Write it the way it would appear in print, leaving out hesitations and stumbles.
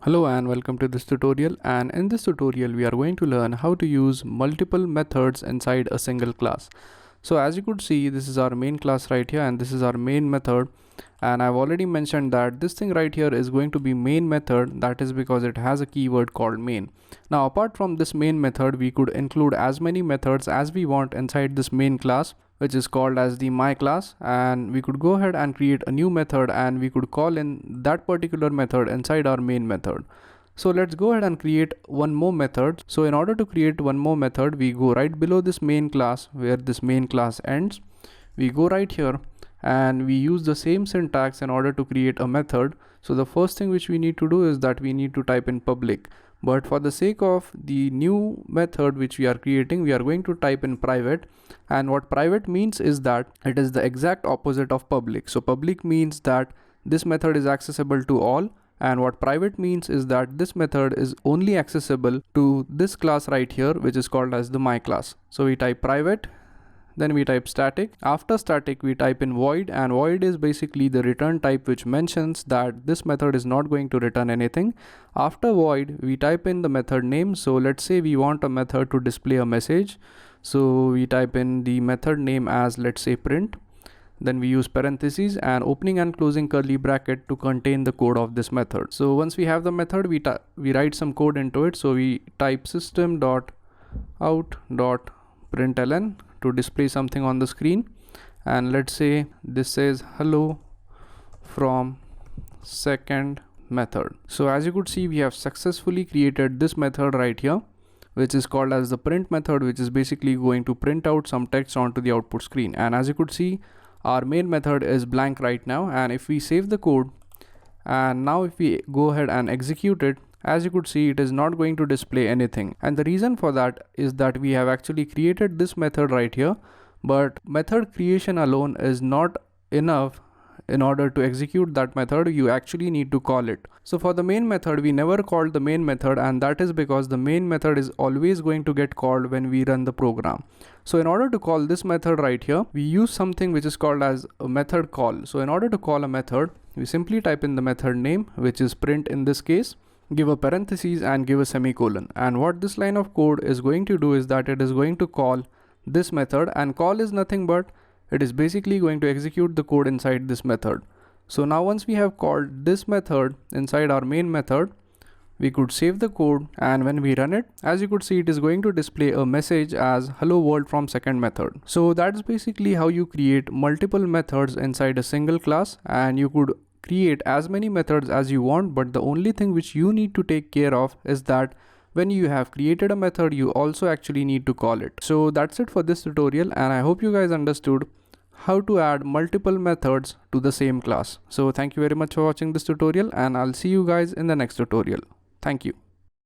Hello and welcome to this tutorial, and in this tutorial we are going to learn how to use multiple methods inside a single class. So as you could see, this is our main class right here and this is our main method, and I've already mentioned that this thing right here is going to be main method. That is because it has a keyword called main. Now apart from this main method, we could include as many methods as we want inside this main class, which is called as the my class, and we could go ahead and create a new method and we could call in that particular method inside our main method. So let's go ahead and create one more method. So in order to create one more method, we go right below this main class where this main class ends. We go right here and we use the same syntax in order to create a method. So the first thing which we need to do is that we need to type in public. But for the sake of the new method which we are creating, we are going to type in private. And what private means is that it is the exact opposite of public. So public means that this method is accessible to all, and what private means is that this method is only accessible to this class right here, which is called as the my class. So we type private, then we type static. After static we type in void, and void is basically the return type which mentions that this method is not going to return anything. After void we type in the method name. So let's say we want a method to display a message, so we type in the method name as, let's say, print. Then we use parentheses and opening and closing curly bracket to contain the code of this method. So once we have the method, we write some code into it. So we type system.out.println to display something on the screen, and let's say this says hello from second method. So as you could see, we have successfully created this method right here, which is called as the print method, which is basically going to print out some text onto the output screen. And as you could see, our main method is blank right now, and if we save the code and now if we go ahead and execute it, as you could see, it is not going to display anything. And the reason for that is that we have actually created this method right here, but method creation alone is not enough. In order to execute that method, you actually need to call it. So for the main method, we never called the main method, and that is because the main method is always going to get called when we run the program. So in order to call this method right here, we use something which is called as a method call. So in order to call a method, we simply type in the method name, which is print in this case, give a parentheses and give a semicolon. And what this line of code is going to do is that it is going to call this method, and call is nothing but it is basically going to execute the code inside this method. So now once we have called this method inside our main method, we could save the code, and when we run it, as you could see, it is going to display a message as hello world from second method. So that's basically how you create multiple methods inside a single class, and you could create as many methods as you want, but the only thing which you need to take care of is that when you have created a method, you also actually need to call it. So that's it for this tutorial, and I hope you guys understood how to add multiple methods to the same class. So thank you very much for watching this tutorial, and I'll see you guys in the next tutorial. Thank you.